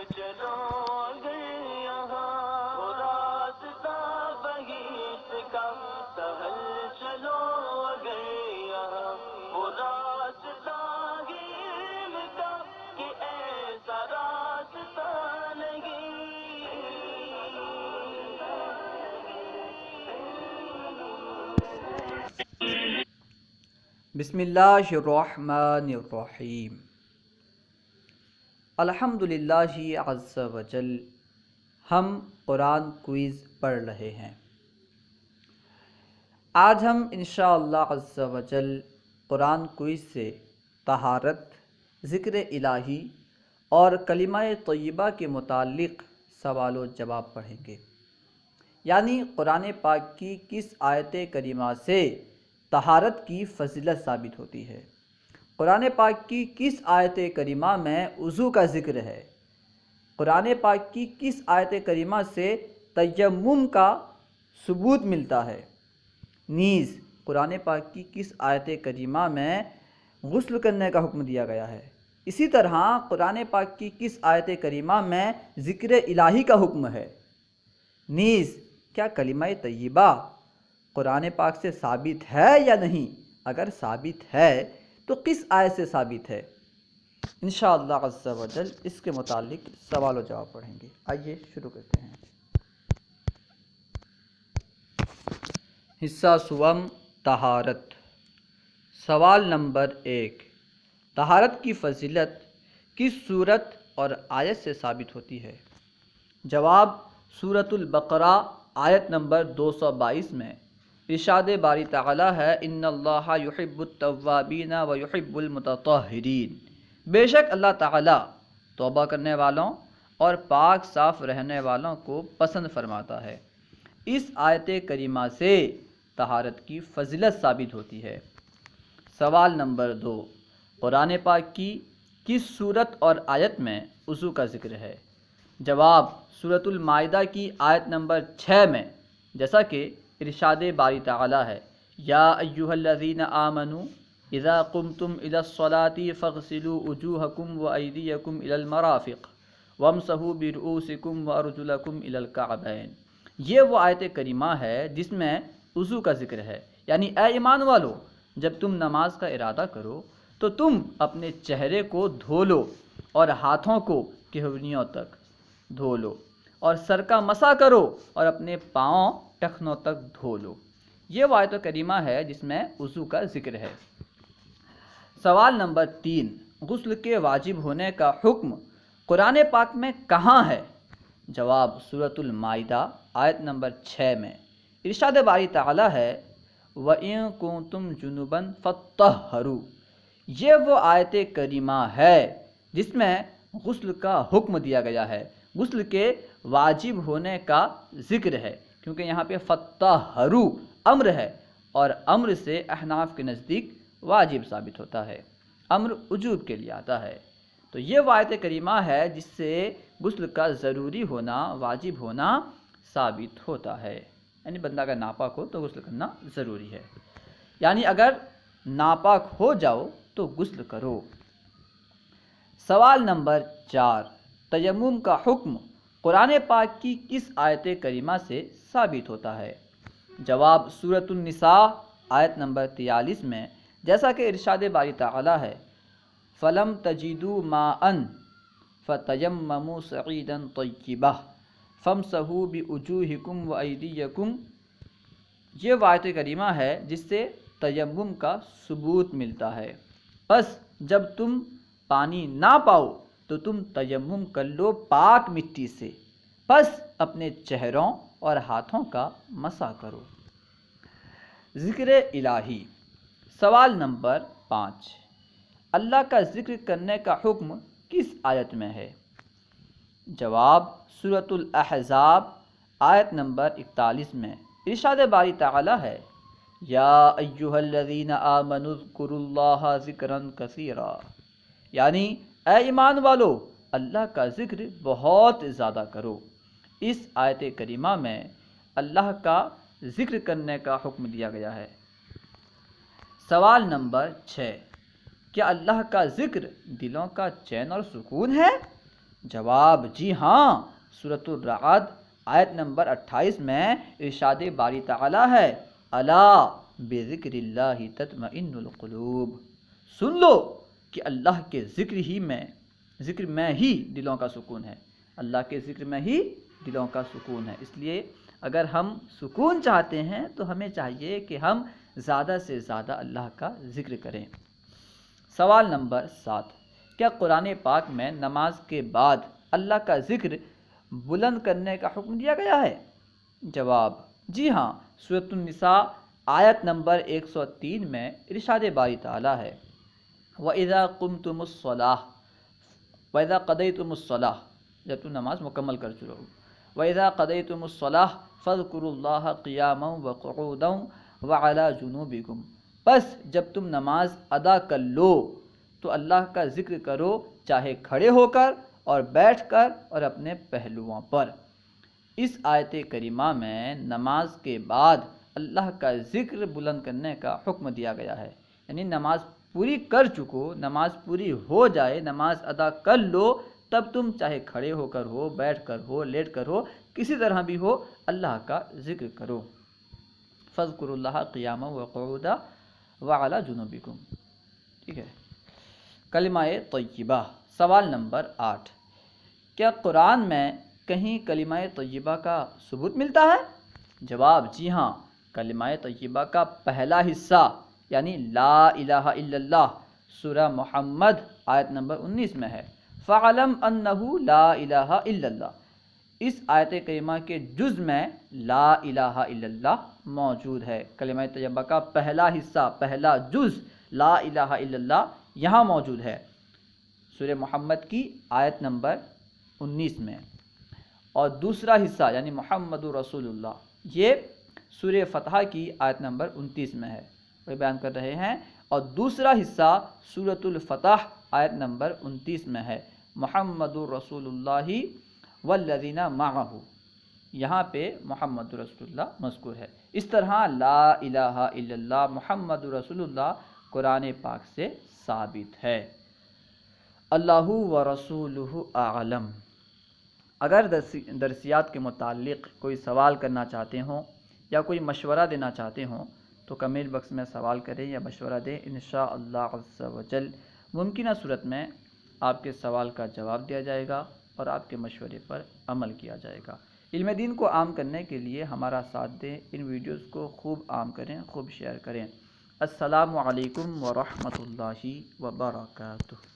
چلو اگر یہاں وہ راستہ بہشت کا سہل چلو اگر یہاں وہ راستہ علم کا کہ ایسا راستہ بسم اللہ الرحمن الرحیم۔ الحمد للہ عز وجل۔ ہم قرآن کوئز پڑھ رہے ہیں۔ آج ہم انشاءاللہ عز وجل قرآن کوئز سے طہارت، ذکر الہی اور کلمہ طیبہ کے متعلق سوال و جواب پڑھیں گے، یعنی قرآن پاک کی کس آیت کریمہ سے طہارت کی فضیلت ثابت ہوتی ہے، قرآن پاک کی کس آیت کریمہ میں وضو کا ذکر ہے، قرآن پاک کی کس آیت کریمہ سے تیمم کا ثبوت ملتا ہے، نیز قرآن پاک کی کس آیت کریمہ میں غسل کرنے کا حکم دیا گیا ہے، اسی طرح قرآن پاک کی کس آیت کریمہ میں ذکر الہی کا حکم ہے، نیز کیا کلمہ طیبہ قرآن پاک سے ثابت ہے یا نہیں، اگر ثابت ہے تو کس آیت سے ثابت ہے، انشاءاللہ عز و جل اس کے متعلق سوال و جواب پڑھیں گے۔ آئیے شروع کرتے ہیں۔ حصہ سوم، طہارت۔ سوال نمبر 1، طہارت کی فضیلت کس صورت اور آیت سے ثابت ہوتی ہے؟ جواب، سورۃ البقرہ آیت نمبر 222 میں ارشاد باری تعالی ہے، ان اللہ یحب التوابین و یحب المتطہرین، بے شک اللہ تعالی توبہ کرنے والوں اور پاک صاف رہنے والوں کو پسند فرماتا ہے۔ اس آیت کریمہ سے طہارت کی فضیلت ثابت ہوتی ہے۔ سوال نمبر 2، قرآن پاک کی کس سورت اور آیت میں وضو کا ذکر ہے؟ جواب، سورۃ المائدہ کی آیت نمبر 6 میں، جیسا کہ ارشاد باری تعالی ہے، یا ایھا الذین آمنوا اذا قمتم الی الصلاۃ فاغسلوا وجوہکم وایدیکم الی المرافق وامسحوا برؤوسکم وارجلکم الی الکعبین۔ یہ وہ آیت کریمہ ہے جس میں وضو کا ذکر ہے، یعنی اے ایمان والو، جب تم نماز کا ارادہ کرو تو تم اپنے چہرے کو دھو لو اور ہاتھوں کو کہنیوں تک دھو لو اور سر کا مسح کرو اور اپنے پاؤں ٹخنوں تک دھو لو۔ یہ وہ آیت کریمہ ہے جس میں وضو کا ذکر ہے۔ سوال نمبر 3، غسل کے واجب ہونے کا حکم قرآن پاک میں کہاں ہے؟ جواب، سورۃ المائدہ آیت نمبر 6 میں ارشاد باری تعالی ہے، وَإِن كُنتُمْ جُنُبًا فَطَّهَّرُوا۔ یہ وہ آیت کریمہ ہے جس میں غسل کا حکم دیا گیا ہے، غسل کے واجب ہونے کا ذکر ہے، کیونکہ یہاں پہ فَطَّهَّرُوا امر ہے اور امر سے احناف کے نزدیک واجب ثابت ہوتا ہے، امر وجوب کے لیے آتا ہے۔ تو یہ وہ آیت کریمہ ہے جس سے غسل کا ضروری ہونا، واجب ہونا ثابت ہوتا ہے، یعنی بندہ اگر ناپاک ہو تو غسل کرنا ضروری ہے، یعنی اگر ناپاک ہو جاؤ تو غسل کرو۔ سوال نمبر 4، تیمم کا حکم قرآن پاک کی کس آیت کریمہ سے ثابت ہوتا ہے؟ جواب، سورۃ النساء آیت نمبر 43 میں، جیسا کہ ارشاد باری تعالی ہے، فَلَمْ تَجِدُوا مَاءً فَتَيَمَّمُوا صَعِيدًا طَيِّبًا فَامْسَحُوا بِوُجُوهِكُمْ وَأَيْدِيَكُمْ۔ یہ وہ آیت کریمہ ہے جس سے تیمم کا ثبوت ملتا ہے، پس جب تم پانی نہ پاؤ تو تم تیمم کر لو پاک مٹی سے، پس اپنے چہروں اور ہاتھوں کا مسح کرو۔ ذکر الہی۔ سوال نمبر 5، اللہ کا ذکر کرنے کا حکم کس آیت میں ہے؟ جواب، سورۃ الاحزاب آیت نمبر 41 میں ارشاد باری تعالی ہے، یا ایھا الذین آمنوا اذکروا اللہ ذکرا کثیرا، یعنی اے ایمان والو، اللہ کا ذکر بہت زیادہ کرو۔ اس آیت کریمہ میں اللہ کا ذکر کرنے کا حکم دیا گیا ہے۔ سوال نمبر 6، کیا اللہ کا ذکر دلوں کا چین اور سکون ہے؟ جواب جی ہاں، سورۃ الرعد آیت نمبر 28 میں ارشاد باری تعالیٰ ہے، الا بذکر اللہ تطمئن القلوب، سن لو کہ اللہ کے ذکر میں ہی دلوں کا سکون ہے، اللہ کے ذکر میں ہی دلوں کا سکون ہے۔ اس لیے اگر ہم سکون چاہتے ہیں تو ہمیں چاہیے کہ ہم زیادہ سے زیادہ اللہ کا ذکر کریں۔ سوال نمبر 7، کیا قرآن پاک میں نماز کے بعد اللہ کا ذکر بلند کرنے کا حکم دیا گیا ہے؟ جواب جی ہاں، سورۃ النساء آیت نمبر 103 میں ارشاد باری تعالیٰ ہے، وَإِذَا قُمْتُمُ الصَّلَاةَ وَإِذَا قَضَيْتُمُ الصَّلَاةَ، جب تم نماز مکمل کر چکو، وَإِذَا قَضَيْتُمُ الصَّلَاةَ فَاذْكُرُوا اللَّهَ قِيَامًا وَقُعُودًا وَعَلَى جُنُوبِكُمْ، بس جب تم نماز ادا کر لو تو اللہ کا ذکر کرو، چاہے کھڑے ہو کر اور بیٹھ کر اور اپنے پہلوؤں پر۔ اس آیت کریمہ میں نماز کے بعد اللہ کا ذکر بلند کرنے کا حکم دیا گیا ہے، یعنی نماز پوری کر چکو، نماز پوری ہو جائے، نماز ادا کر لو، تب تم چاہے کھڑے ہو کر ہو، بیٹھ کر ہو، لیٹ کر ہو، کسی طرح بھی ہو، اللہ کا ذکر کرو۔ فَاذْكُرُوا اللَّهَ قِيَامًا وَقُعُودًا وَعَلَى جُنُوبِكُمْ، ٹھیک ہے۔ کلمہ طیبہ، سوال نمبر 8، کیا قرآن میں کہیں کلمہ طیبہ کا ثبوت ملتا ہے؟ جواب جی ہاں، کلمہ طیبہ کا پہلا حصہ یعنی لا الہ الا اللہ سورہ محمد آیت نمبر 19 میں ہے، فَعَلَمْ أَنَّهُ لَا إِلَهَ إِلَّا اللَّهُ، اس آیت کریمہ کے جز میں لا الہ الا اللہ موجود ہے۔ کلمہ طیبہ کا پہلا حصہ، پہلا جز لا الہ الا اللہ یہاں موجود ہے سورہ محمد کی آیت نمبر 19 میں، اور دوسرا حصہ یعنی محمد رسول اللہ یہ سورہ فتح کی آیت نمبر 29 میں ہے، وہ بیان کر رہے ہیں، اور دوسرا حصہ سورۃ الفتح آیت نمبر 29 میں ہے، محمد رسول اللہ والذین معہ، یہاں پہ محمد رسول اللہ مذکور ہے۔ اس طرح لا الہ الا اللہ محمد رسول اللہ قرآن پاک سے ثابت ہے۔ اللہ و رسولہ اعلم۔ اگر درسیات کے متعلق کوئی سوال کرنا چاہتے ہوں یا کوئی مشورہ دینا چاہتے ہوں تو کمنٹ باکس میں سوال کریں یا مشورہ دیں، انشاءاللہ عز و جل ممکنہ صورت میں آپ کے سوال کا جواب دیا جائے گا اور آپ کے مشورے پر عمل کیا جائے گا۔ علم دین کو عام کرنے کے لیے ہمارا ساتھ دیں، ان ویڈیوز کو خوب عام کریں، خوب شیئر کریں۔ السلام علیکم ورحمۃ اللہ وبرکاتہ۔